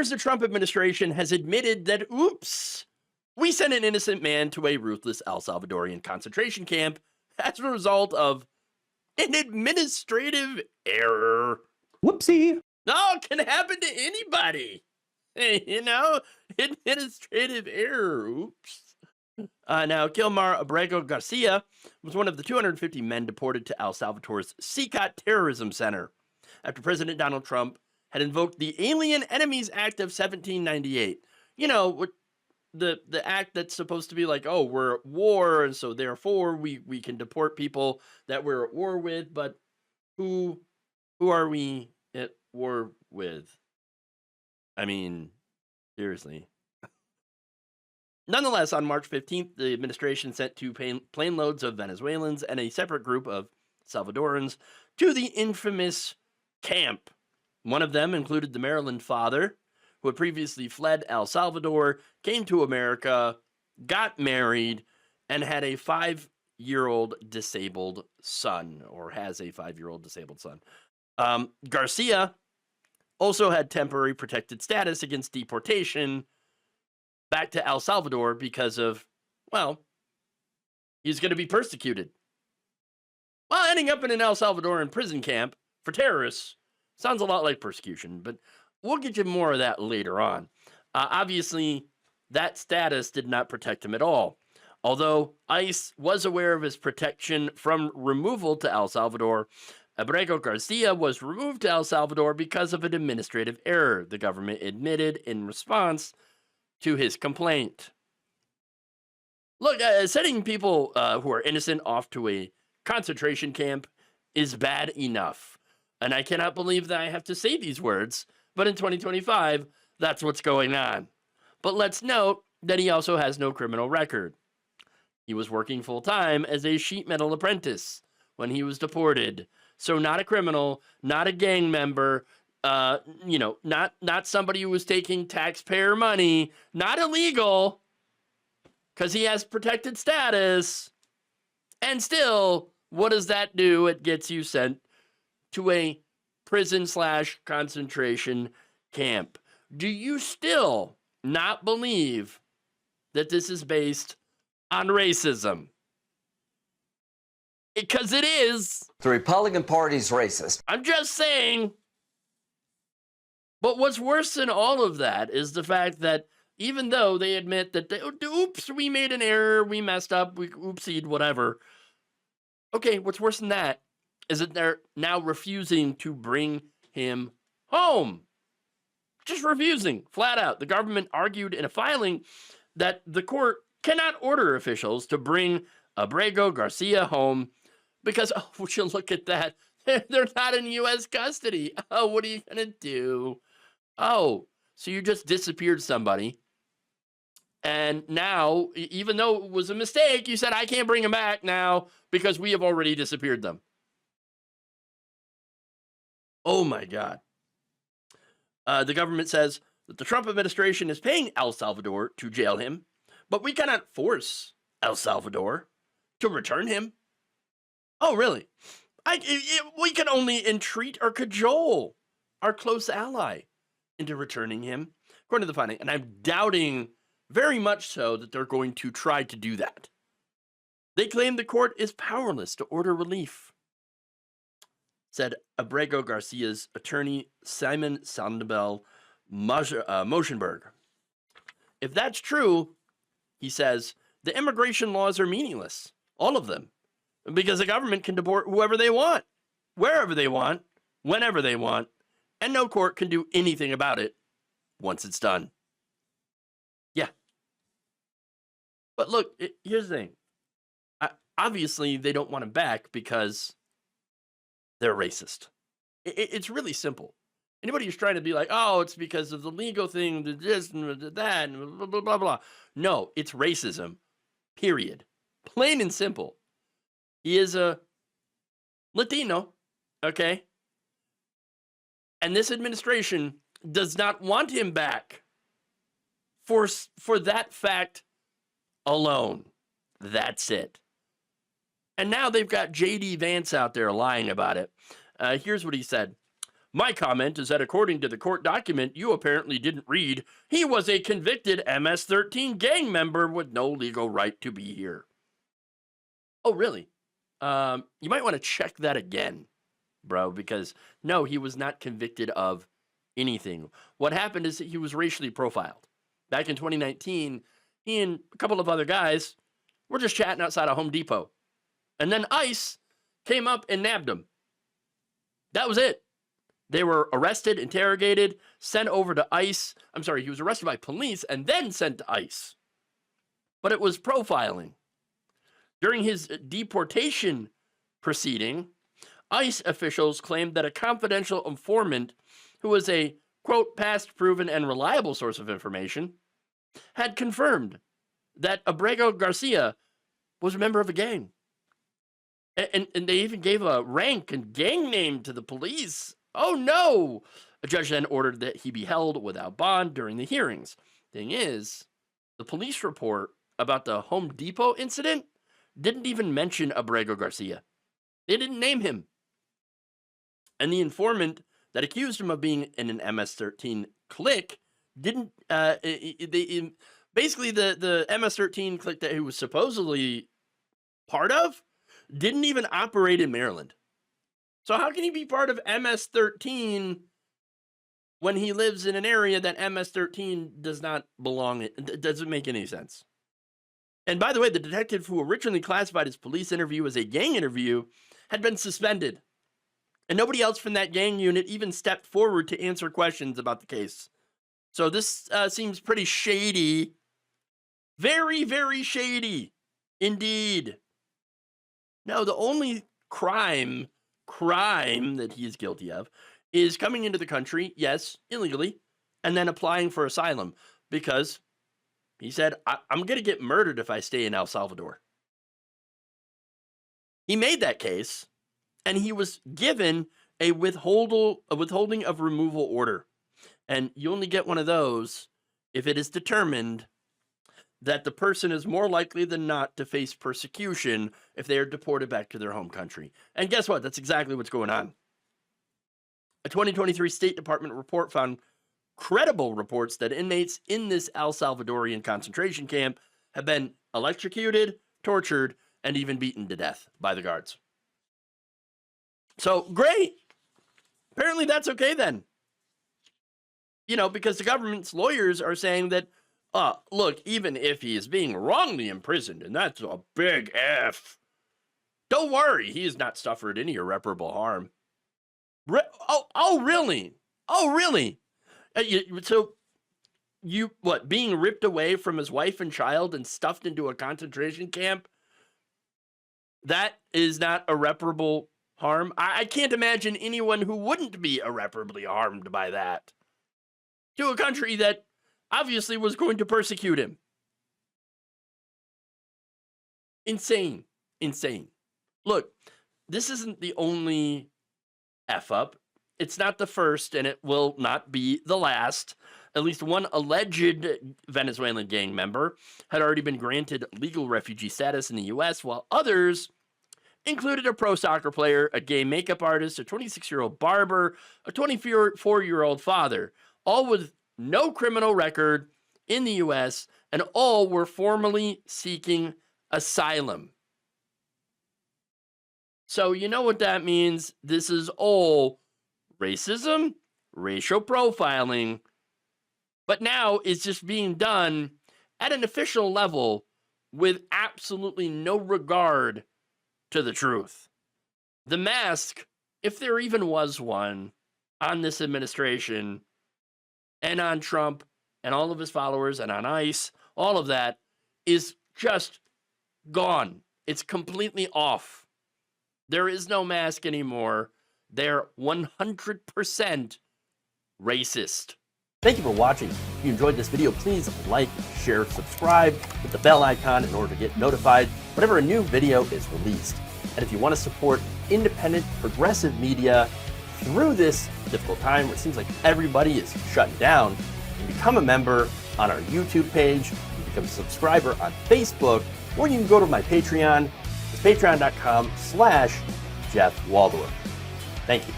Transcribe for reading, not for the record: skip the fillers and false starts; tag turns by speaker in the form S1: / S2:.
S1: appears the Trump administration has admitted that, oops, we sent an innocent man to a ruthless El Salvadorian concentration camp as a result of an administrative error.
S2: Whoopsie.
S1: No, it can happen to anybody. Administrative error. Oops. Now, Kilmar Abrego Garcia was one of the 250 men deported to El Salvador's CECOT terrorism center after President Donald Trump had invoked the Alien Enemies Act of 1798. You know, the act that's supposed to be like, oh, we're at war, and so therefore we can deport people that we're at war with, but who are we at war with? I mean, seriously. Nonetheless, on March 15th, the administration sent two plane loads of Venezuelans and a separate group of Salvadorans to the infamous camp. One of them included the Maryland father, who had previously fled El Salvador, came to America, got married, and had a 5-year-old disabled son, or has a 5-year-old disabled son. Garcia also had temporary protected status against deportation back to El Salvador because of, well, he's going to be persecuted. Well, ending up in an El Salvadoran prison camp for terrorists sounds a lot like persecution, but we'll get you more of that later on. Obviously, that status did not protect him at all. Although ICE was aware of his protection from removal to El Salvador, Abrego Garcia was removed to El Salvador because of an administrative error, the government admitted in response to his complaint. Look, sending people who are innocent off to a concentration camp is bad enough. And I cannot believe that I have to say these words, but in 2025, that's what's going on. But let's note that he also has no criminal record. He was working full-time as a sheet metal apprentice when he was deported. So not a criminal, not a gang member, not somebody who was taking taxpayer money, not illegal, because he has protected status. And still, what does that do? It gets you sent to a prison/concentration camp. Do you still not believe that this is based on racism? Because it is.
S3: The Republican Party's racist.
S1: I'm just saying. But what's worse than all of that is the fact that even though they admit that, oops, we made an error, we messed up, we oopsied, whatever. Okay, what's worse than that is that they're now refusing to bring him home. Just refusing, flat out. The government argued in a filing that the court cannot order officials to bring Abrego Garcia home because, oh, would you look at that? They're not in U.S. custody. Oh, what are you going to do? Oh, so you just disappeared somebody. And now, even though it was a mistake, you said, I can't bring him back now because we have already disappeared them. Oh, my God. The government says that the Trump administration is paying El Salvador to jail him, but we cannot force El Salvador to return him. Oh, really? We can only entreat or cajole our close ally into returning him, according to the finding. And I'm doubting very much so that they're going to try to do that. They claim the court is powerless to order relief, said Abrego Garcia's attorney, Simon Sandoval Moschenberg. If that's true, he says, the immigration laws are meaningless, all of them, because the government can deport whoever they want, wherever they want, whenever they want, and no court can do anything about it once it's done. Yeah. But look, here's the thing. Obviously, they don't want him back because they're racist. It's really simple. Anybody who's trying to be like, oh, it's because of the legal thing, this and that, and blah, blah, blah, blah. No, it's racism, period. Plain and simple. He is a Latino, okay? And this administration does not want him back for that fact alone. That's it. And now they've got J.D. Vance out there lying about it. Here's what he said. My comment is that according to the court document you apparently didn't read, he was a convicted MS-13 gang member with no legal right to be here. Oh, really? You might want to check that again, bro, because no, he was not convicted of anything. What happened is that he was racially profiled. Back in 2019, he and a couple of other guys were just chatting outside of Home Depot. And then ICE came up and nabbed him. That was it. They were arrested, interrogated, sent over to ICE. I'm sorry, he was arrested by police and then sent to ICE. But it was profiling. During his deportation proceeding, ICE officials claimed that a confidential informant who was a, quote, past proven and reliable source of information, had confirmed that Abrego Garcia was a member of a gang. And they even gave a rank and gang name to the police. Oh no! A judge then ordered that he be held without bond during the hearings. Thing is, the police report about the Home Depot incident didn't even mention Abrego Garcia. They didn't name him. And the informant that accused him of being in an MS-13 clique didn't, basically the MS-13 clique that he was supposedly part of didn't even operate in Maryland. So how can he be part of MS-13 when he lives in an area that MS-13 does not belong in? It doesn't make any sense. And by the way, the detective who originally classified his police interview as a gang interview had been suspended. And nobody else from that gang unit even stepped forward to answer questions about the case. So this seems pretty shady. Very, very shady. Indeed. No, the only crime that he is guilty of is coming into the country, yes, illegally, and then applying for asylum because he said, I'm going to get murdered if I stay in El Salvador. He made that case, and he was given a withholding of removal order. And you only get one of those if it is determined that the person is more likely than not to face persecution if they are deported back to their home country. And guess what? That's exactly what's going on. A 2023 State Department report found credible reports that inmates in this El Salvadorian concentration camp have been electrocuted, tortured, and even beaten to death by the guards. So, great. Apparently that's okay then. You know, because the government's lawyers are saying that, look, even if he is being wrongly imprisoned, and that's a big F, don't worry, he has not suffered any irreparable harm. Oh, really? Oh, really? So, being ripped away from his wife and child and stuffed into a concentration camp, that is not irreparable harm? I can't imagine anyone who wouldn't be irreparably harmed by that. To a country that obviously was going to persecute him. Insane. Insane. Look, this isn't the only F-up. It's not the first, and it will not be the last. At least one alleged Venezuelan gang member had already been granted legal refugee status in the U.S., while others included a pro soccer player, a gay makeup artist, a 26-year-old barber, a 24-year-old father, all with no criminal record in the U.S., and all were formally seeking asylum. So you know what that means? This is all racism, racial profiling, but now it's just being done at an official level with absolutely no regard to the truth. The mask, if there even was one, on this administration and on Trump and all of his followers and on ICE, all of that is just gone. It's completely off. There is no mask anymore. They're 100% racist. Thank you for watching. If you enjoyed this video, please like, share, subscribe, hit the bell icon in order to get notified whenever a new video is released. And if you want to support independent, progressive media through this difficult time where it seems like everybody is shutting down, you can become a member on our YouTube page, you can become a subscriber on Facebook, or you can go to my Patreon. It's patreon.com/Jeff Waldorf. Thank you.